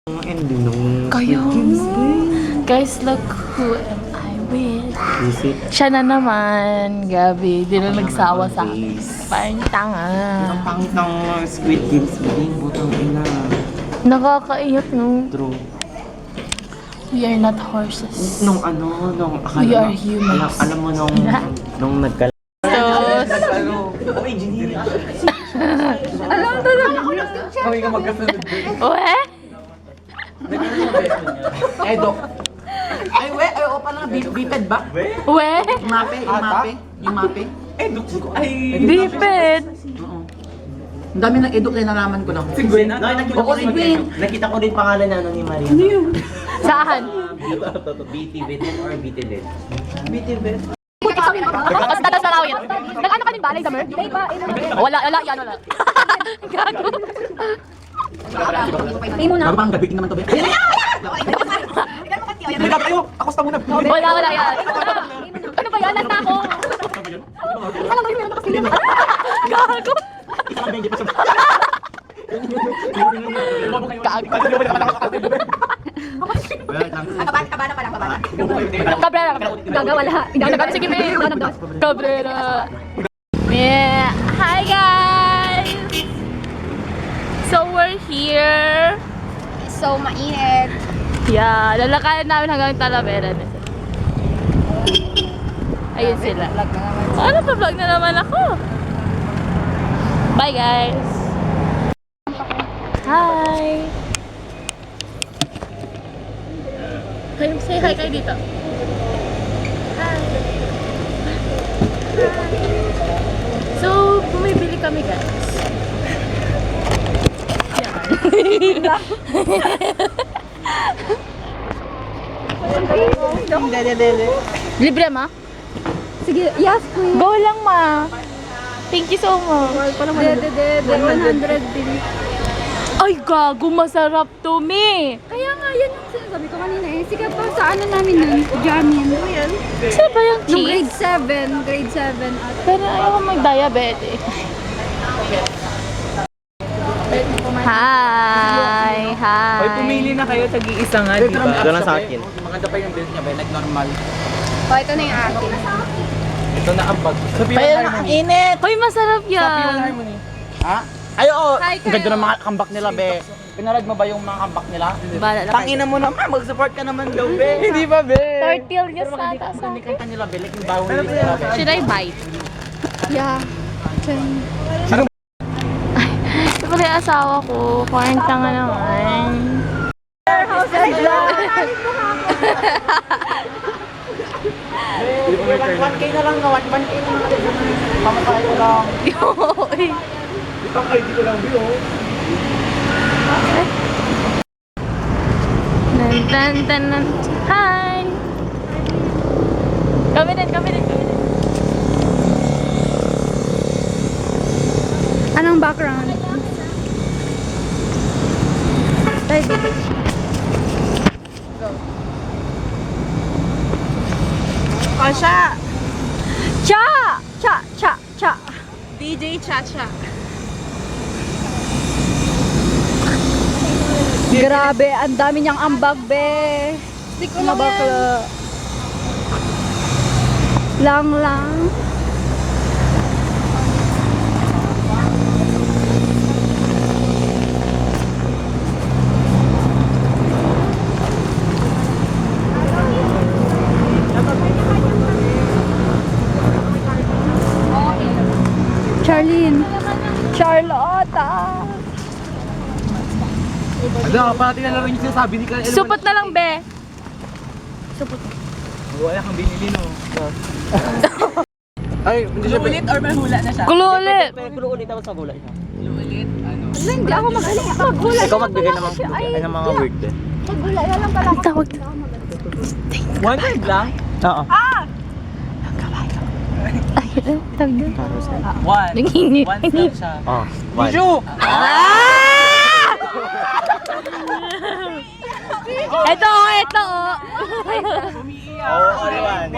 ending nung Kayo. Squid Games din. Guys, look who am I with. Is it? Siya na naman, Gabi. Di na nagsawa sa akin. Always. Parang tanga. Ang pangit ng Squid Games din. Butang ina. Nakakaiyak nung True. we are not horses. Nung We are humans. Alam mo nung nagkala. Engineering. Alam talaga. Kami ka magkasunod. Uwe? Edo. Ay, oo pala, biped ba? Uwe? Yung mape. Edo. Ay. Biped. Oo. Ang dami ng edo kaya nalaman ko lang. Si Gwen. Nakita ko din pangalan na ni Maria. Saan? BT Vedet or BT Dead? Tapos tatas na lawin. Nag-ano ka din balay, Summer? Wala, yan, wala. Gago. Bago pang gabi naman to, be. Tayo! Ako sa muna! Wala yan. Ano ba yan? Nasta ako. Gago. Cabrera. Gagawala. Sige, may. Cabrera. Yeah. Hi, guys. So, we're here. So, mainit. Yeah, lalakayan namin hanggang Talavera. Ayun sila. Ano pa vlog na naman ako? Bye, guys. Hi. Say hi kayo dito. Hi. So, bumibili kami, guys. Libre, ma? Sige, yes, kuya. Go lang, ma. Thank you so much. 100 din. Ay, gago, masarap to, me. Kaya nga, yan yung sinasabi ko kanina eh. Sige pa, sa ano namin nun? Jamin. Saan ba yung Nung cheese? grade 7 at Pero ayaw ko mag-diabetes. Hi! Hi! Hoy, pumili na kayo, tag-iisa nga, di ba? Ito lang sa akin. Maganda pa yung build niya, be. Nag-normal. oh, ito na yung akin. Ito na ang bag. Sabi Kaya yung harmony. init! Hoy, masarap Sabi yung yan. harmony. Ha? Ay, oo! Hi, Ang ganda ng mga comeback nila, be. Pinarad mo ba yung mga comeback nila? Bala na Tangina mo naman, mag-support ka naman daw, be. Hindi ba, be? Tortillas Pero maganda ata sa ang akin. kanta nila, be. Like yung bawang nila, be. Should I bite? Yeah. Ito pala yung asawa ko. Parang tanga naman. Hindi ko may 1K na lang, 1K na lang. Pamatay ko lang. Yoy. Ang ID ko lang, be, oh. Tan tan tan. Hi! Kami din. Anong background? Ay, Cha! Cha! DJ Cha-Cha. Grabe, ang dami niyang ambag, be. Stick ko Mga lang yan. bakla. Lang. Charlotta. Ano, parang tinalaro yung sinasabi ni Kyle. Supot na lang, be. Wala kang binili, no? Ay, hindi siya. Ulit or mahula na siya? Kulo ulit. Pero ulit ako sa gulay niya. Ulit, ano? Hindi ako magaling. Maghula Ikaw na magbigay lang ng pala kasi. ng mga word eh. Maghula na lang pala ako. Tawag. One word lang? Oo. Ay, tawag doon. One. Nangingi. One lang siya. Oh. Bijou! Ito. Oo, ano yan?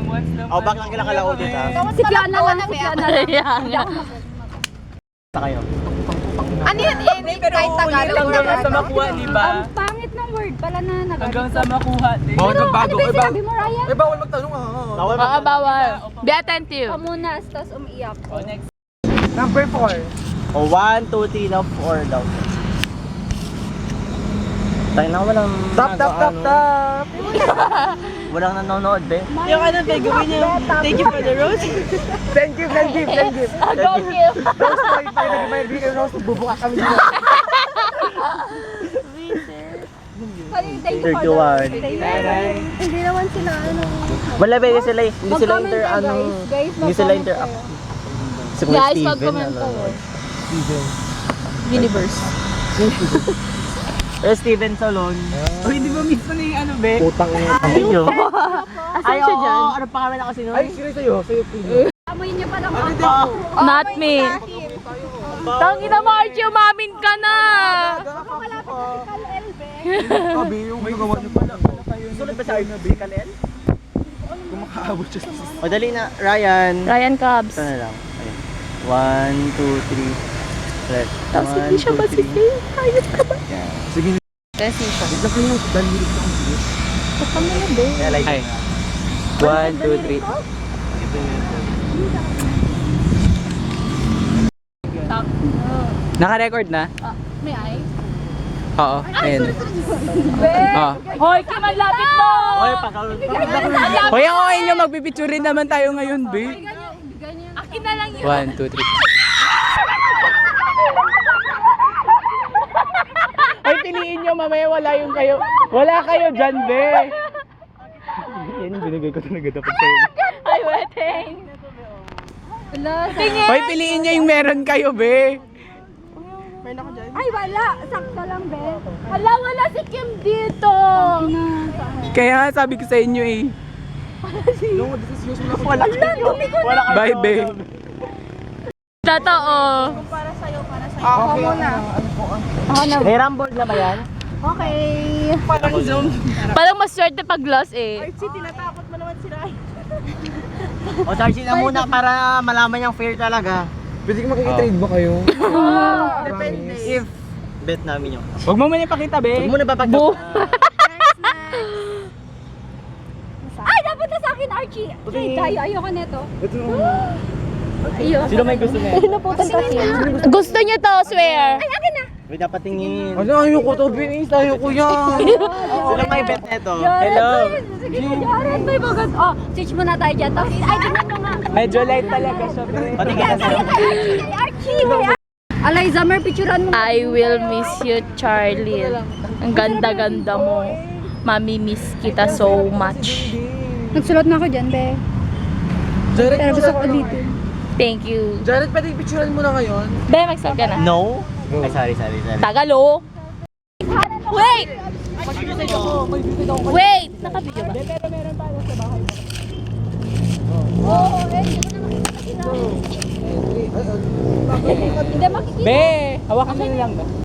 Once lang. Oh, bakit lang kailangan kalao dito? Si Kiana lang, si Kiana lang. Ayan. Sa kayo. Ano yun, init? Kahit Tagalog hanggang word. sa makuha, di ba? Ang pangit ng word pala na nag- Hanggang sa makuha, di ba? Bawal Ano magbago. ba yung sinabi mo, Ryan? Bawal magtanong Bawal Oo, bawal. Be attentive. Pamunas, tapos umiiyak. Oh, next. Number 4. O, 1, 2, 3 daw, 4 daw. Tayo na walang... Walang nanonood, be. Yung ano, be, gawin niyo. Thank you for the rose. Thank you. Go kill. Rose boy, tayo nag-ibig kayo Rose, bubuka kami dito. Thank you for the 31. Hindi naman sila, ano. Wala, be, sila, hindi sila Mag-comment inter, kayo, ano... guys. Hindi sila Mag-comment interact. kayo. Si Kuya Guys, Steven, mag-comment ano, kayo. Steven. Universe. Steven Salon. Oh, hindi ba mismo na yung ano, be? Putang ina. Ayun. Asan siya dyan? Ano pangalan na kasi nun? Ay, sino sa'yo? Sa'yo, Amoy niyo pa lang Not me. Tangina mo, Archie, umamin ka na. Sabi yung magawa niyo pala. Sulit ba sa Arno, Be? Kalel? Kung makaabot siya sa O, dali na. Ryan. Ryan Cubs. Ito na lang. Ayun. 1, 2, 3. Right. Tapos hindi siya masising. Ayos ka ba? Sige. Transition. Ito kayo, dahil hilig sa kong Yeah, like Hi. 1, 2, 3. Naka-record na? May ay. Oo, ayun. Oo. Hoy, Kim, ang lapit mo! Oy, pakal. Hoy, ako inyo, magpipicture rin naman tayo ngayon, be. Akin na lang yun. 1, 2, 3. Hoy, piliin nyo, mamaya wala yung kayo. Wala kayo dyan, be. Yan yung binigay ko talaga dapat sa'yo. Ay, wedding. Tingin. Hoy, piliin nyo yung meron kayo, be. Ay, wala. Sakto lang, be. Hala, wala si Kim dito. Kaya nga sabi ko sa inyo eh. Wala. Wala ka. Bye, be. Totoo. Ako muna. May rumble na ba yan? Okay. Parang maswerte pag loss eh. Tinatakot mo naman sila. O, Sarsi na muna para malaman yung fair talaga. Pwede ko makikita-trade ba kayo? Depende. If bet namin yung... Huwag mo muna ipakita, be. Huwag mo na Bu. papagdok. Ay, dapat na sa akin, Archie. Trade tayo. Ayoko neto. Ito. Sino may gusto na yan? Naputan kasi. Gusto niyo to, swear. Ay, akin na. May dapat tingin. Ano, ayoko to, Binis. Ayoko yan. Sino may bet nito? Hello. Sige, Jared. May bagat. Oh, switch muna tayo dyan. Tapos, ay, tingnan mo nga. Medyo light talaga siya, be. Patingin na sa'yo. Kay Archie. Eliza, Mer, picturean mo. I will miss you, Charlie. Ang ganda-ganda mo. Mami-miss kita so much. Nagsulat na ako dyan, be. Jared, Pero gusto ko ulitin. Thank you. Jared, pwede picturean mo na ngayon? Be, mag-start ka na. No? Ay, sorry. Tagalo. Wait! Wait! Nakabidyo ba? Oo, eh. Hindi makikita. Be, hawakan mo lang ba?